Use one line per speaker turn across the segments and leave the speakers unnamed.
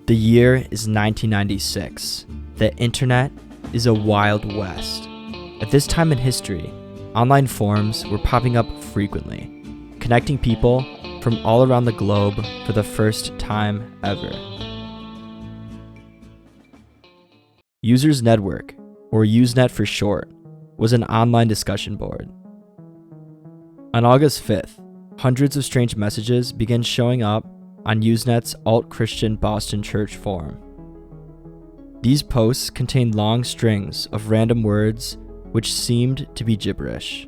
The year is 1996. The internet is a wild west. At this time in history, online forums were popping up frequently, connecting people from all around the globe for the first time ever. Users Network, or Usenet for short, was an online discussion board. On August 5th, hundreds of strange messages began showing up on Usenet's alt-Christian Boston Church forum. These posts contained long strings of random words which seemed to be gibberish.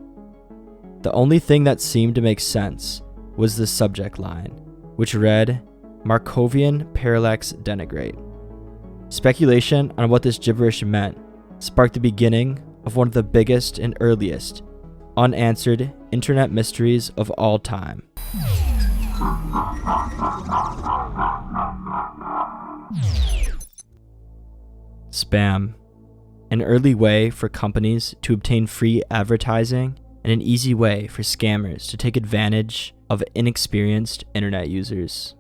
The only thing that seemed to make sense was the subject line, which read, Markovian Parallax Denigrate. Speculation on what this gibberish meant sparked the beginning of one of the biggest and earliest unanswered internet mysteries of all time. Spam, an early way for companies to obtain free advertising and an easy way for scammers to take advantage of inexperienced internet users.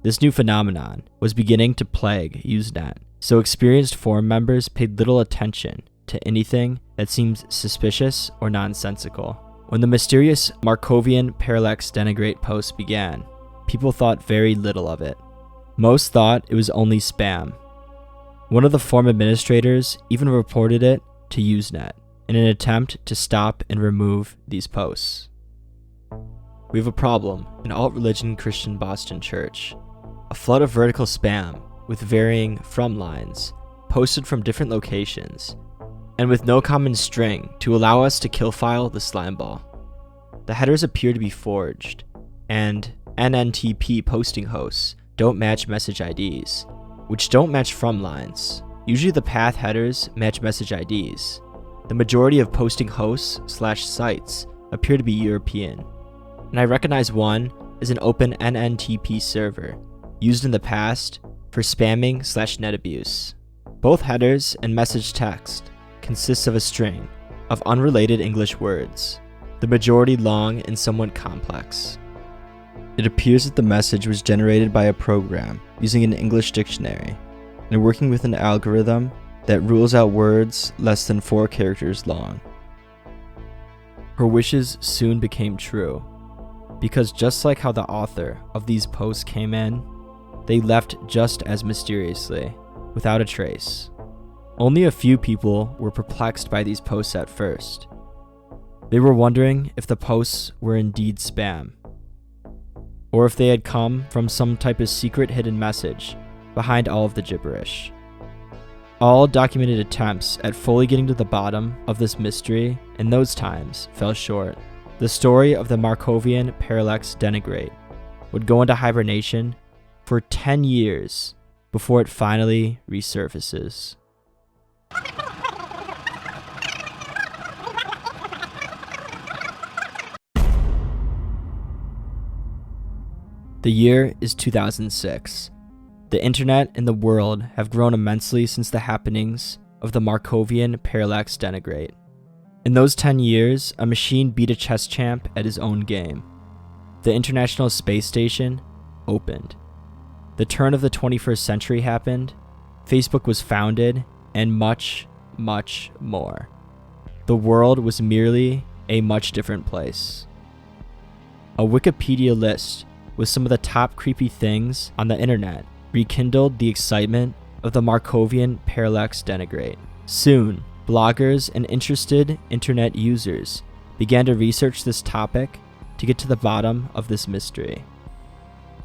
This new phenomenon was beginning to plague Usenet, so experienced forum members paid little attention to anything that seemed suspicious or nonsensical. When the mysterious Markovian Parallax Denigrate post began, people thought very little of it. Most thought it was only spam. One of the forum administrators even reported it to Usenet in an attempt to stop and remove these posts. We have a problem in alt-religion Christian Boston Church. A flood of vertical spam with varying from lines posted from different locations and with no common string to allow us to kill file the slime ball. The headers appear to be forged, and NNTP posting hosts don't match message IDs, which don't match from lines. Usually the path headers match message IDs. The majority of posting hosts/sites appear to be European, and I recognize one as an open NNTP server used in the past for spamming/net abuse. Both headers and message text consists of a string of unrelated English words, the majority long and somewhat complex. It appears that the message was generated by a program using an English dictionary and working with an algorithm that rules out words less than 4 characters long. Her wishes soon became true, because just like how the author of these posts came in, they left just as mysteriously, without a trace. Only a few people were perplexed by these posts at first. They were wondering if the posts were indeed spam, or if they had come from some type of secret hidden message behind all of the gibberish. All documented attempts at fully getting to the bottom of this mystery in those times fell short. The story of the Markovian Parallax Denigrate would go into hibernation for 10 years before it finally resurfaces. The year is 2006. The internet and the world have grown immensely since the happenings of the Markovian Parallax Denigrate. In those 10 years, a machine beat a chess champ at his own game. The International Space Station opened. The turn of the 21st century happened. Facebook was founded, and much, much more. The world was merely a much different place. A Wikipedia list with some of the top creepy things on the internet rekindled the excitement of the Markovian Parallax Denigrate. Soon, bloggers and interested internet users began to research this topic to get to the bottom of this mystery.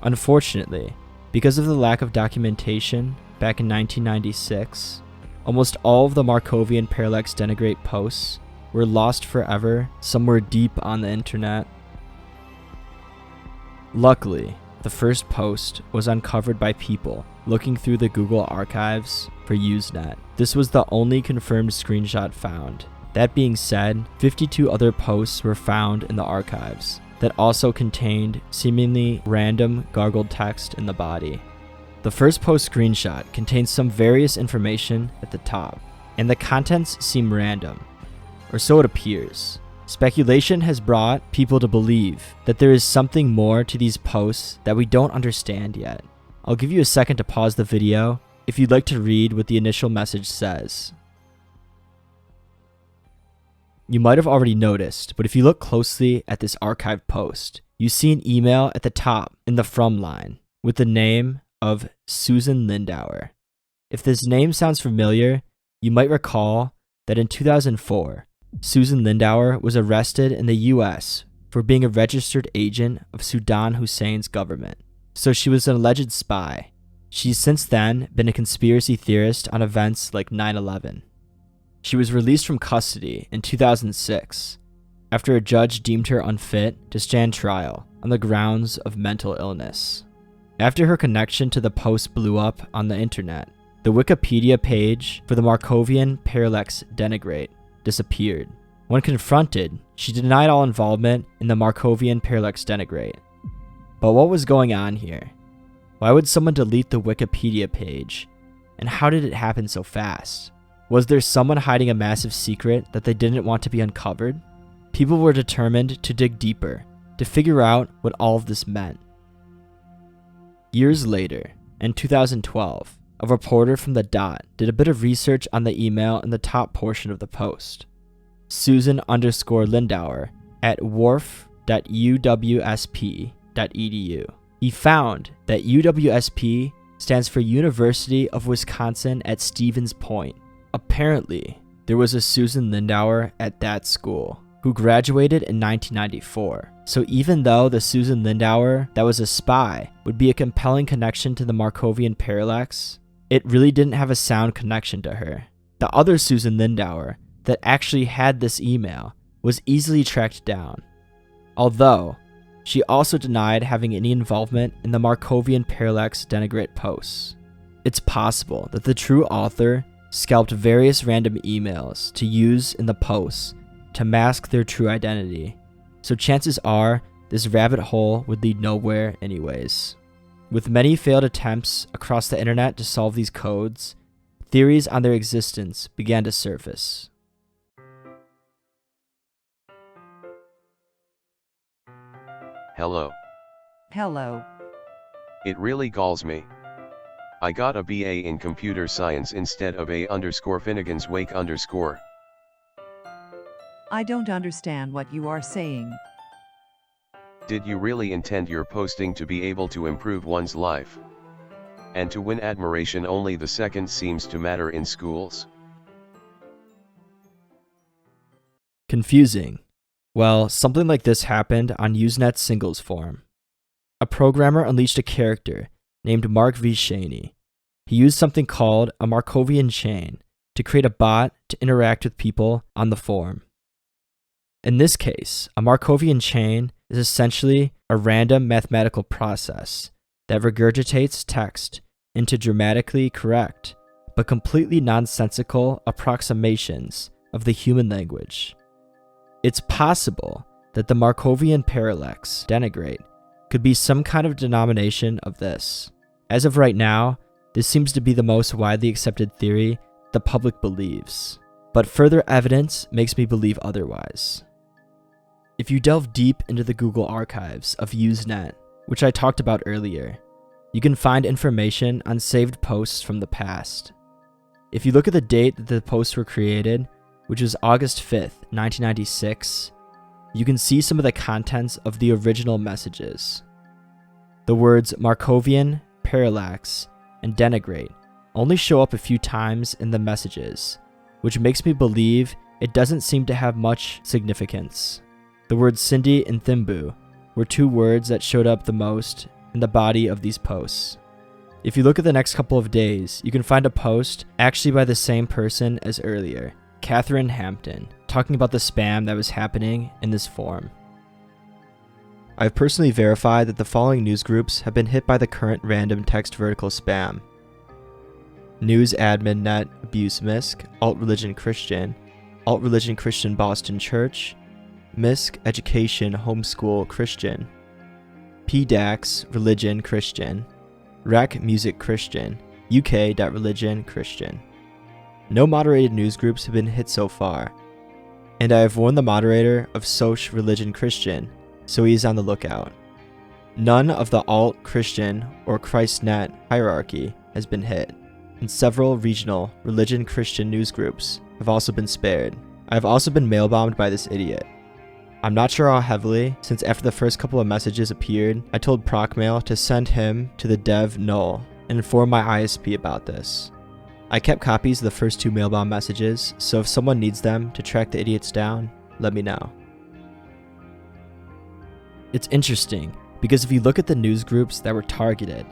Unfortunately, because of the lack of documentation back in 1996, almost all of the Markovian Parallax Denigrate posts were lost forever somewhere deep on the internet. Luckily, the first post was uncovered by people looking through the Google archives for Usenet. This was the only confirmed screenshot found. That being said, 52 other posts were found in the archives that also contained seemingly random gargled text in the body. The first post screenshot contains some various information at the top, and the contents seem random, or so it appears. Speculation has brought people to believe that there is something more to these posts that we don't understand yet. I'll give you a second to pause the video if you'd like to read what the initial message says. You might have already noticed, but if you look closely at this archived post, you see an email at the top in the from line with the name of Susan Lindauer. If this name sounds familiar, you might recall that in 2004, Susan Lindauer was arrested in the US for being a registered agent of Saddam Hussein's government. So she was an alleged spy. She's since then been a conspiracy theorist on events like 9/11. She was released from custody in 2006 after a judge deemed her unfit to stand trial on the grounds of mental illness. After her connection to the post blew up on the internet, the Wikipedia page for the Markovian Parallax Denigrate disappeared. When confronted, she denied all involvement in the Markovian Parallax Denigrate. But what was going on here? Why would someone delete the Wikipedia page? And how did it happen so fast? Was there someone hiding a massive secret that they didn't want to be uncovered? People were determined to dig deeper, to figure out what all of this meant. Years later, in 2012, a reporter from The Dot did a bit of research on the email in the top portion of the post. Susan_Lindauer at wharf.uwsp.edu. He found that UWSP stands for University of Wisconsin at Stevens Point. Apparently, there was a Susan Lindauer at that school who graduated in 1994. So even though the Susan Lindauer that was a spy would be a compelling connection to the Markovian Parallax, it really didn't have a sound connection to her. The other Susan Lindauer that actually had this email was easily tracked down, although she also denied having any involvement in the Markovian Parallax Denigrate posts. It's possible that the true author scalped various random emails to use in the posts to mask their true identity, so chances are this rabbit hole would lead nowhere anyways. With many failed attempts across the internet to solve these codes, theories on their existence began to surface.
Hello.
Hello.
It really galls me. I got a BA in computer science instead of A_Finnegan's Wake _.
I don't understand what you are saying.
Did you really intend your posting to be able to improve one's life? And to win admiration only the second seems to matter in schools?
Confusing. Well, something like this happened on Usenet's singles forum. A programmer unleashed a character named Markovian. He used something called a Markovian chain to create a bot to interact with people on the forum. In this case, a Markovian chain is essentially a random mathematical process that regurgitates text into grammatically correct but completely nonsensical approximations of the human language. It's possible that the Markovian Parallax Denigrate could be some kind of denomination of this. As of right now, this seems to be the most widely accepted theory the public believes, but further evidence makes me believe otherwise. If you delve deep into the Google archives of Usenet, which I talked about earlier, you can find information on saved posts from the past. If you look at the date that the posts were created, which was August 5th, 1996, you can see some of the contents of the original messages. The words Markovian, Parallax, and Denigrate only show up a few times in the messages, which makes me believe it doesn't seem to have much significance. The words Cindy and Thimbu were two words that showed up the most in the body of these posts. If you look at the next couple of days, you can find a post actually by the same person as earlier, Catherine Hampton, talking about the spam that was happening in this forum. I've personally verified that the following news groups have been hit by the current random text vertical spam: News Admin Net Abuse Misc, Alt Religion Christian, Alt Religion Christian Boston Church, Misc Education Homeschool Christian, PDAX Religion Christian, Rec Music Christian, UK.Religion Christian. No moderated news groups have been hit so far, and I have warned the moderator of Soch Religion Christian, so he is on the lookout. None of the alt-Christian or Christnet hierarchy has been hit, and several regional religion Christian news groups have also been spared. I have also been mail-bombed by this idiot. I'm not sure how heavily, since after the first couple of messages appeared, I told Procmail to send him to the dev null and inform my ISP about this. I kept copies of the first 2 mail-bomb messages, so if someone needs them to track the idiots down, let me know. It's interesting, because if you look at the news groups that were targeted,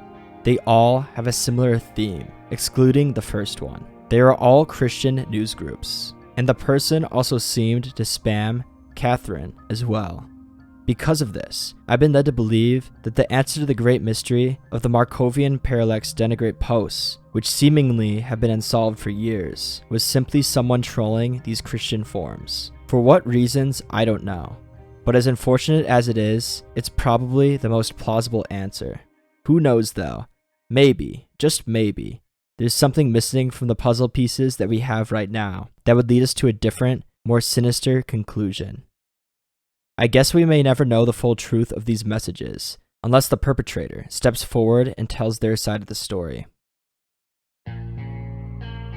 they all have a similar theme, excluding the first one. They are all Christian news groups, and the person also seemed to spam Catherine as well. Because of this, I've been led to believe that the answer to the great mystery of the Markovian Parallax Denigrate posts, which seemingly have been unsolved for years, was simply someone trolling these Christian forums. For what reasons, I don't know. But as unfortunate as it is, it's probably the most plausible answer. Who knows though? Maybe, just maybe, there's something missing from the puzzle pieces that we have right now that would lead us to a different, more sinister conclusion. I guess we may never know the full truth of these messages, unless the perpetrator steps forward and tells their side of the story.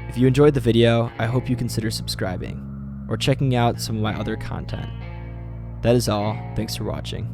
If you enjoyed the video, I hope you consider subscribing, or checking out some of my other content. That is all, thanks for watching.